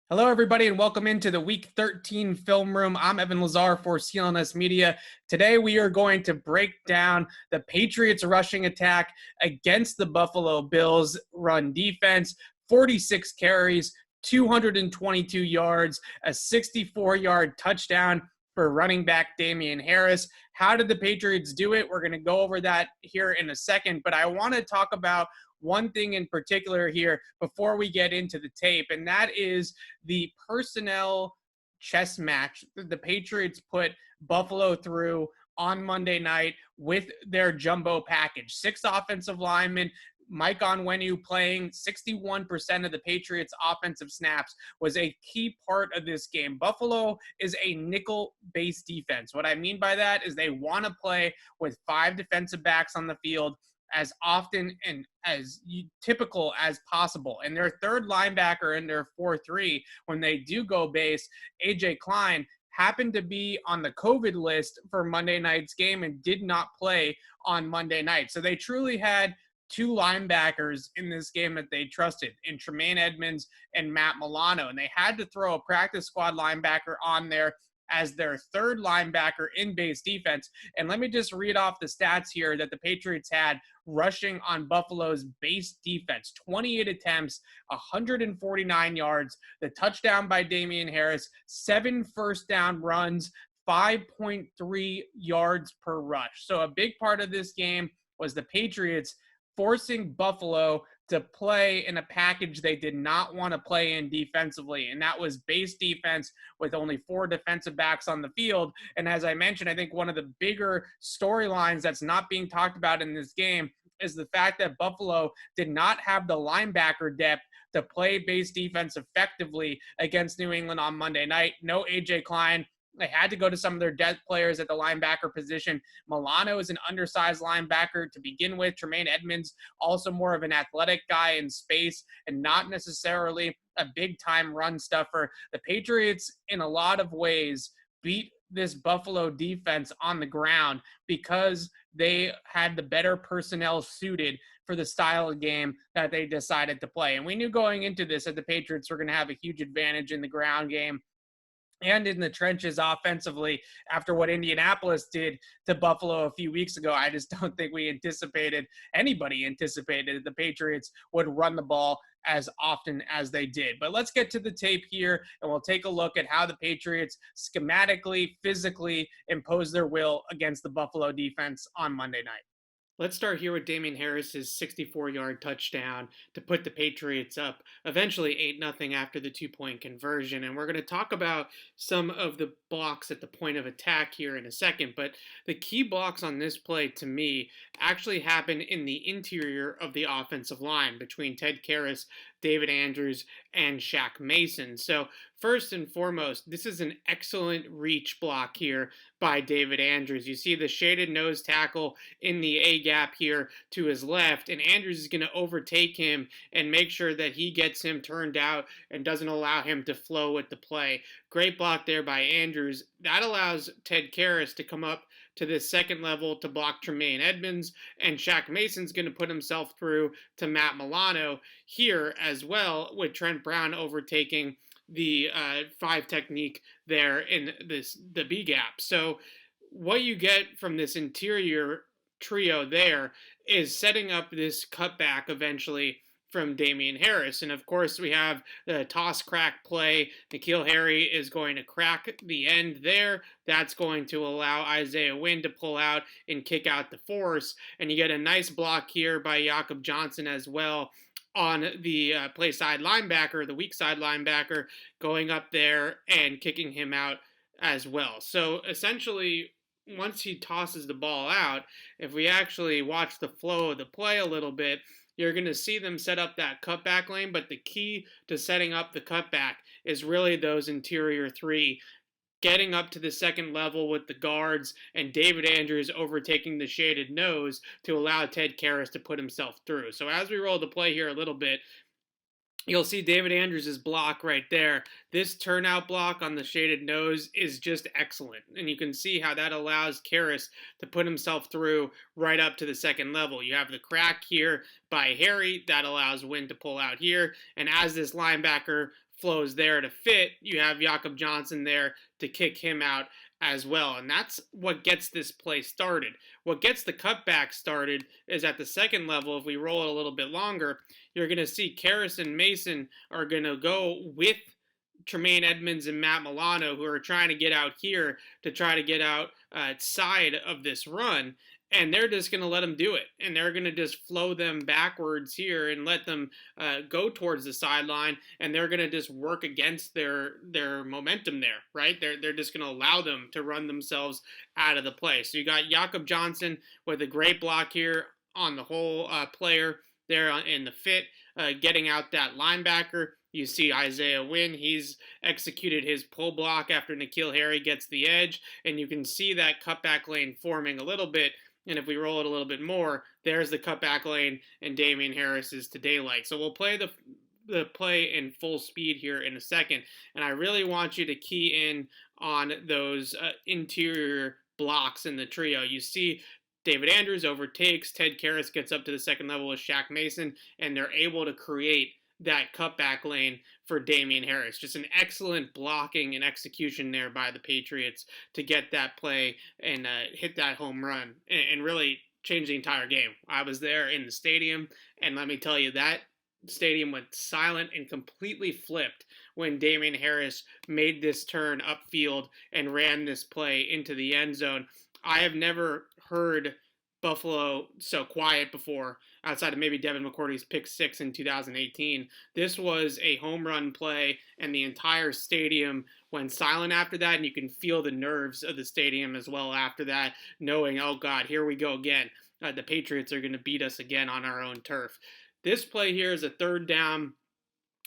Hello, everybody, and welcome into the Week 13 Film Room. I'm Evan Lazar for CLNS Media. Today, we are going to break down the Patriots' rushing attack against the Buffalo Bills' run defense. 46 carries, 222 yards, a 64-yard touchdown for running back Damian Harris. How did the Patriots do it? We're going to go over that here in a second, but I want to talk about one thing in particular here before we get into the tape, and that is the personnel chess match the Patriots put Buffalo through on Monday night with their jumbo package. 6 offensive linemen, Mike Onwenu playing 61% of the Patriots' offensive snaps was a key part of this game. Buffalo is a nickel-based defense. What I mean by that is they want to play with 5 defensive backs on the field as often and as typical as possible. And their third linebacker in their 4-3, when they do go base, AJ Klein, happened to be on the COVID list for Monday night's game and did not play on Monday night. So they truly had 2 linebackers in this game that they trusted in Tremaine Edmunds and Matt Milano. And they had to throw a practice squad linebacker on there as their third linebacker in base defense. And let me just read off the stats here that the Patriots had rushing on Buffalo's base defense. 28 attempts, 149 yards, the touchdown by Damian Harris, 7 first down runs, 5.3 yards per rush. So a big part of this game was the Patriots forcing Buffalo to play in a package they did not want to play in defensively, and that was base defense with only 4 defensive backs on the field. And as I mentioned, I think one of the bigger storylines that's not being talked about in this game is the fact that Buffalo did not have the linebacker depth to play base defense effectively against New England on Monday night. No AJ Klein. They had to go to some of their depth players at the linebacker position. Milano is an undersized linebacker to begin with. Tremaine Edmunds, also more of an athletic guy in space and not necessarily a big-time run stuffer. The Patriots, in a lot of ways, beat this Buffalo defense on the ground because they had the better personnel suited for the style of game that they decided to play. And we knew going into this that the Patriots were going to have a huge advantage in the ground game and in the trenches offensively after what Indianapolis did to Buffalo a few weeks ago. I just don't think anybody anticipated the Patriots would run the ball as often as they did. But let's get to the tape here, and we'll take a look at how the Patriots schematically, physically impose their will against the Buffalo defense on Monday night. Let's start here with Damian Harris's 64-yard touchdown to put the Patriots up, eventually 8-0 after the 2-point conversion. And we're going to talk about some of the blocks at the point of attack here in a second. But the key blocks on this play, to me, actually happen in the interior of the offensive line between Ted Karras, David Andrews, and Shaq Mason. So first and foremost, this is an excellent reach block here by David Andrews. You see the shaded nose tackle in the A gap here to his left, and Andrews is going to overtake him and make sure that he gets him turned out and doesn't allow him to flow with the play. Great block there by Andrews. That allows Ted Karras to come up to this second level to block Tremaine Edmunds, and Shaq Mason's going to put himself through to Matt Milano here as well, with Trent Brown overtaking the 5 technique there in the B gap. So what you get from this interior trio there is setting up this cutback eventually from Damian Harris. And of course, we have the toss crack play. N'Keal Harry is going to crack the end there. That's going to allow Isaiah Wynn to pull out and kick out the force. And you get a nice block here by Jakob Johnson as well on the play side linebacker, the weak side linebacker, going up there and kicking him out as well. So essentially, once he tosses the ball out, if we actually watch the flow of the play a little bit, you're going to see them set up that cutback lane, but the key to setting up the cutback is really those interior 3 getting up to the second level with the guards and David Andrews overtaking the shaded nose to allow Ted Karras to put himself through. So as we roll the play here a little bit, you'll see David Andrews' block right there. This turnout block on the shaded nose is just excellent. And you can see how that allows Karras to put himself through right up to the second level. You have the crack here by Harry. That allows Wynn to pull out here. And as this linebacker flows there to fit, you have Jakob Johnson there to kick him out as well. And that's what gets this play started. What gets the cutback started is at the second level. If we roll it a little bit longer, you're going to see Karras and Mason are going to go with Tremaine Edmonds and Matt Milano, who are trying to get out here to try to get out side of this run. And they're just going to let them do it. And they're going to just flow them backwards here and let them go towards the sideline. And they're going to just work against their momentum there, right? They're just going to allow them to run themselves out of the play. So you got Jakob Johnson with a great block here on the whole player there in the fit, getting out that linebacker. You see Isaiah Wynn, he's executed his pull block after N'Keal Harry gets the edge, and you can see that cutback lane forming a little bit. And if we roll it a little bit more, there's the cutback lane, and Damian Harris is to daylight. So we'll play the play in full speed here in a second, and I really want you to key in on those interior blocks in the trio. You see David Andrews overtakes, Ted Karras gets up to the second level with Shaq Mason, and they're able to create that cutback lane for Damian Harris. Just an excellent blocking and execution there by the Patriots to get that play and hit that home run and really change the entire game. I was there in the stadium, and let me tell you, that stadium went silent and completely flipped when Damian Harris made this turn upfield and ran this play into the end zone. I have never heard Buffalo so quiet before, outside of maybe Devin McCourty's pick 6 in 2018. This was a home run play, and the entire stadium went silent after that, and you can feel the nerves of the stadium as well after that, knowing, oh God, here we go again. The Patriots are going to beat us again on our own turf. This play here is a 3rd down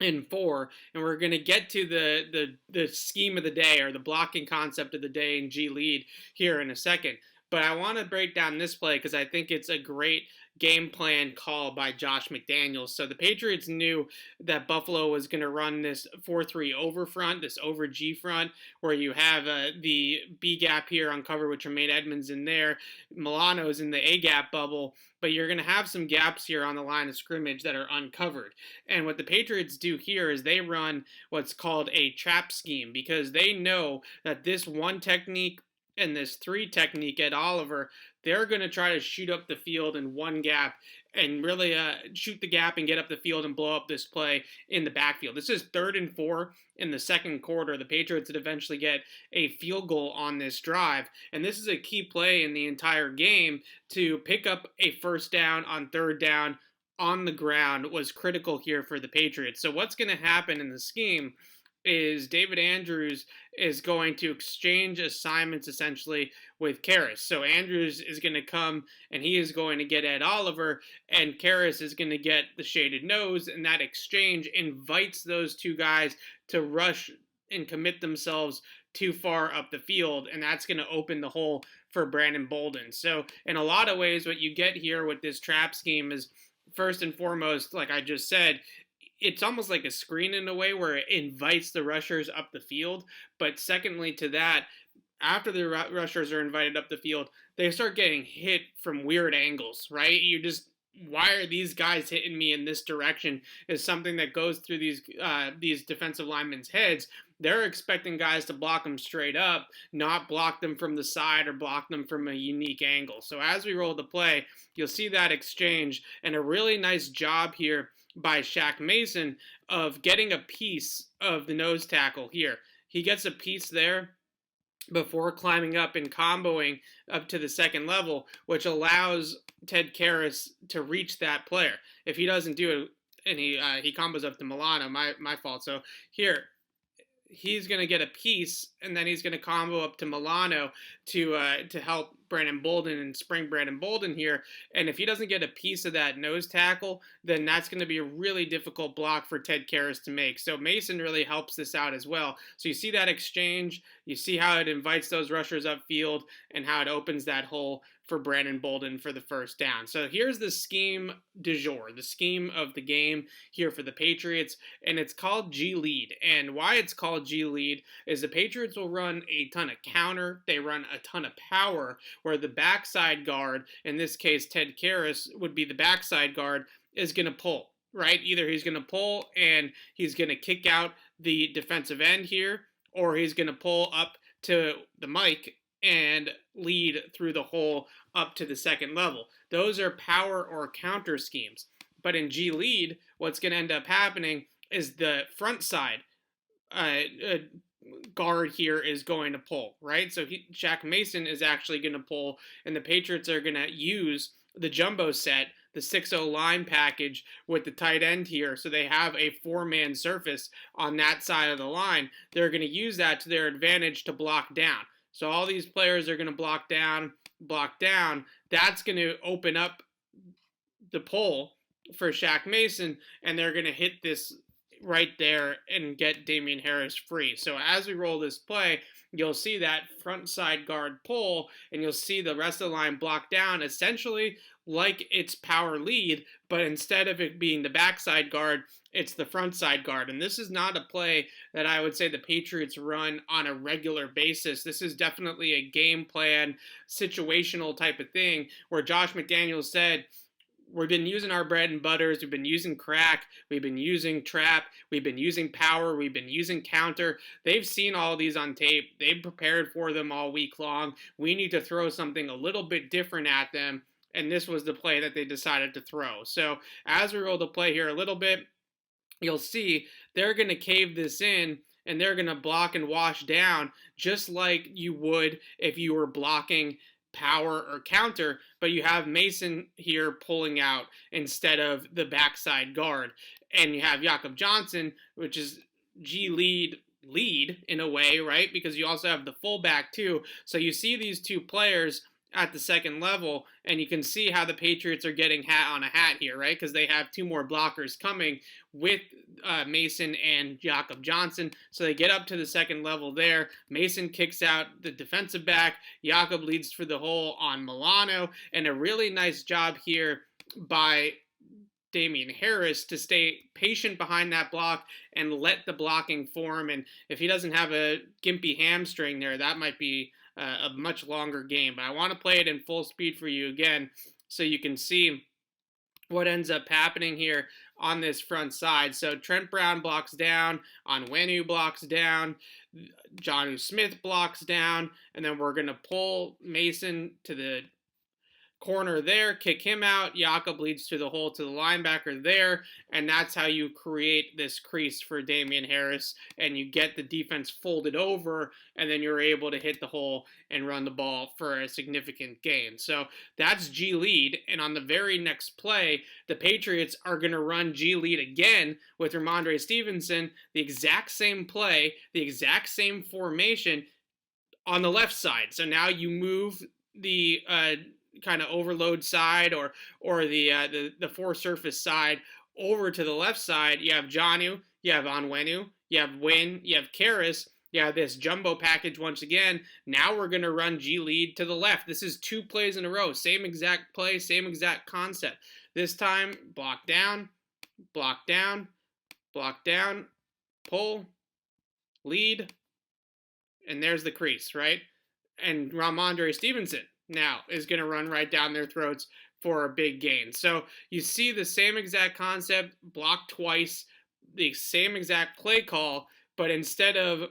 and 4, and we're going to get to the scheme of the day, or the blocking concept of the day in G lead here in a second. But I want to break down this play because I think it's a great game plan call by Josh McDaniels. So the Patriots knew that Buffalo was going to run this 4-3 over front, this over G front, where you have the B gap here uncovered with Tremaine Edmonds in there. Milano's in the A gap bubble, but you're going to have some gaps here on the line of scrimmage that are uncovered. And what the Patriots do here is they run what's called a trap scheme, because they know that this one technique and this 3 technique at Oliver, they're going to try to shoot up the field in one gap and really shoot the gap and get up the field and blow up this play in the backfield. This is 3rd and 4 in the second quarter. The Patriots would eventually get a field goal on this drive, and this is a key play in the entire game to pick up a 1st down on 3rd down on the ground was critical here for the Patriots. So what's going to happen in the scheme is David Andrews is going to exchange assignments essentially with Karras. So Andrews is going to come and he is going to get Ed Oliver, and Karras is going to get the shaded nose, and that exchange invites those 2 guys to rush and commit themselves too far up the field, and that's going to open the hole for Brandon Bolden. So in a lot of ways, what you get here with this trap scheme is, first and foremost, like I just said, it's almost like a screen in a way where it invites the rushers up the field. But secondly to that, after the rushers are invited up the field, they start getting hit from weird angles, right? Why are these guys hitting me in this direction is something that goes through these defensive linemen's heads. They're expecting guys to block them straight up, not block them from the side or block them from a unique angle. So as we roll the play, you'll see that exchange, and a really nice job here by Shaq Mason of getting a piece of the nose tackle here. He gets a piece there before climbing up and comboing up to the second level, which allows Ted Karras to reach that player. If he doesn't do it, and he combos up to Milano, my fault. So here, he's going to get a piece, and then he's going to combo up to Milano to help Brandon Bolden and spring Brandon Bolden here. And if he doesn't get a piece of that nose tackle, then that's going to be a really difficult block for Ted Karras to make. So Mason really helps this out as well. So you see that exchange, you see how it invites those rushers upfield, and how it opens that hole for Brandon Bolden for the 1st down. So here's the scheme du jour, the scheme of the game here for the Patriots, and it's called G lead. And why it's called G lead is the Patriots will run a ton of counter, they run a ton of power, where the backside guard, in this case Ted Karras would be the backside guard, is going to pull. Right? Either he's going to pull and he's going to kick out the defensive end here, or he's going to pull up to the mic and lead through the hole up to the second level. Those are power or counter schemes. But in G lead, what's going to end up happening is the front side guard here is going to pull, right? So Shaq Mason is actually going to pull, and the Patriots are going to use the jumbo set, the 6-0 line package with the tight end here. So they have a 4-man surface on that side of the line. They're going to use that to their advantage to block down. So all these players are going to block down. That's going to open up the pull for Shaq Mason, and they're going to hit this right there and get Damien Harris free. So as we roll this play, you'll see that front side guard pull, and you'll see the rest of the line block down, essentially like it's power lead, but instead of it being the backside guard, it's the front side guard. And this is not a play that I would say the Patriots run on a regular basis. This is definitely a game plan, situational type of thing, where Josh McDaniels said, we've been using our bread and butters. We've been using crack. We've been using trap. We've been using power. We've been using counter. They've seen all these on tape. They've prepared for them all week long. We need to throw something a little bit different at them. And this was the play that they decided to throw. So as we roll the play here a little bit, you'll see they're going to cave this in, and they're going to block and wash down just like you would if you were blocking power or counter, but you have Mason here pulling out instead of the backside guard. And you have Jakob Johnson, which is G lead in a way, right? Because you also have the fullback too. So you see these two players at the second level, and you can see how the Patriots are getting hat on a hat here, right? Because they have two more blockers coming with Mason and Jakob Johnson. So they get up to the second level there. Mason kicks out the defensive back. Jakob leads for the hole on Milano, and a really nice job here by Damien Harris to stay patient behind that block and let the blocking form. And if he doesn't have a gimpy hamstring there, that might be a much longer game. But I want to play it in full speed for you again so you can see what ends up happening here on this front side. So Trent Brown blocks down, Onwenu blocks down, Jonnu Smith blocks down, and then we're going to pull Mason to the corner there, kick him out. Jakob leads to the hole to the linebacker there, and that's how you create this crease for Damien Harris, and you get the defense folded over, and then you're able to hit the hole and run the ball for a significant gain. So that's G lead, and on the very next play, the Patriots are going to run G lead again with Ramondre Stevenson, the exact same play, the exact same formation on the left side. So now you move the kind of overload side or the four surface side over to the left side. You have Jonnu, you have Onwenu, you have Wynn, you have Karras, you have this jumbo package once again. Now we're going to run G lead to the left. This is 2 plays in a row. Same exact play, same exact concept. This time, block down, block down, block down, pull, lead, and there's the crease, right? And Ramondre Stevenson now is going to run right down their throats for a big gain. So you see the same exact concept, block twice, the same exact play call, but instead of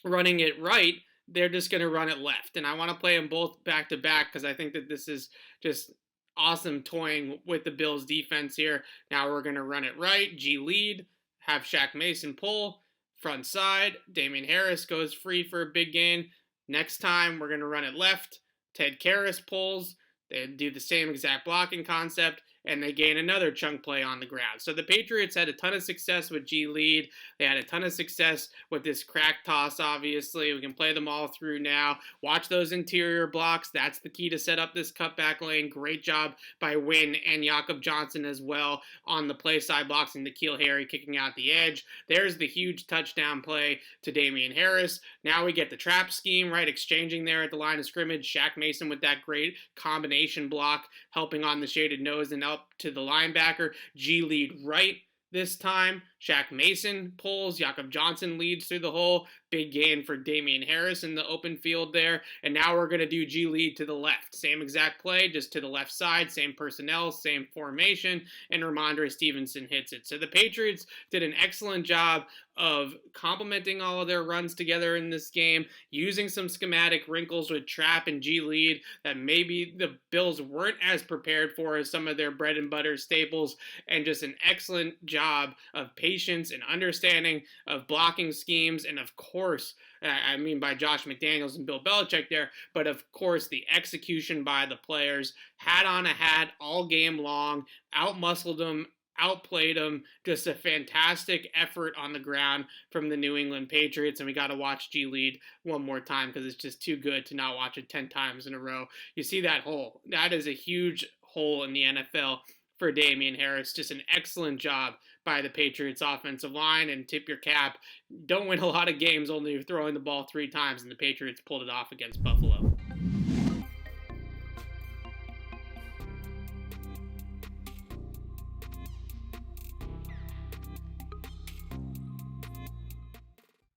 running it right, they're just going to run it left. And I want to play them both back to back because I think that this is just awesome toying with the Bills defense here. Now we're going to run it right, G lead, have Shaq Mason pull, front side, Damien Harris goes free for a big gain. Next time we're going to run it left, Ted Karras pulls, they do the same exact blocking concept, and they gain another chunk play on the ground. So the Patriots had a ton of success with G lead. They had a ton of success with this crack toss, obviously. We can play them all through now. Watch those interior blocks. That's the key to set up this cutback lane. Great job by Wynn and Jakob Johnson as well on the play side blocks and N'Keal Harry kicking out the edge. There's the huge touchdown play to Damien Harris. Now we get the trap scheme, right? Exchanging there at the line of scrimmage. Shaq Mason with that great combination block, helping on the shaded nose and up to the linebacker. G lead right this time. Shaq Mason pulls, Jakob Johnson leads through the hole, big gain for Damian Harris in the open field there, and now we're going to do G lead to the left. Same exact play, just to the left side, same personnel, same formation, and Ramondre Stevenson hits it. So the Patriots did an excellent job of complementing all of their runs together in this game, using some schematic wrinkles with trap and G lead that maybe the Bills weren't as prepared for as some of their bread and butter staples, and just an excellent job of patience and understanding of blocking schemes, and of course, I mean by Josh McDaniels and Bill Belichick there, but of course the execution by the players, hat on a hat all game long, out-muscled them, outplayed them. Just a fantastic effort on the ground from the New England Patriots, and we got to watch G lead one more time because it's just too good to not watch it 10 times in a row. You see that hole. That is a huge hole in the NFL for Damian Harris. Just an excellent job by the Patriots offensive line, and tip your cap. Don't win a lot of games only throwing the ball 3 times, and the Patriots pulled it off against Buffalo.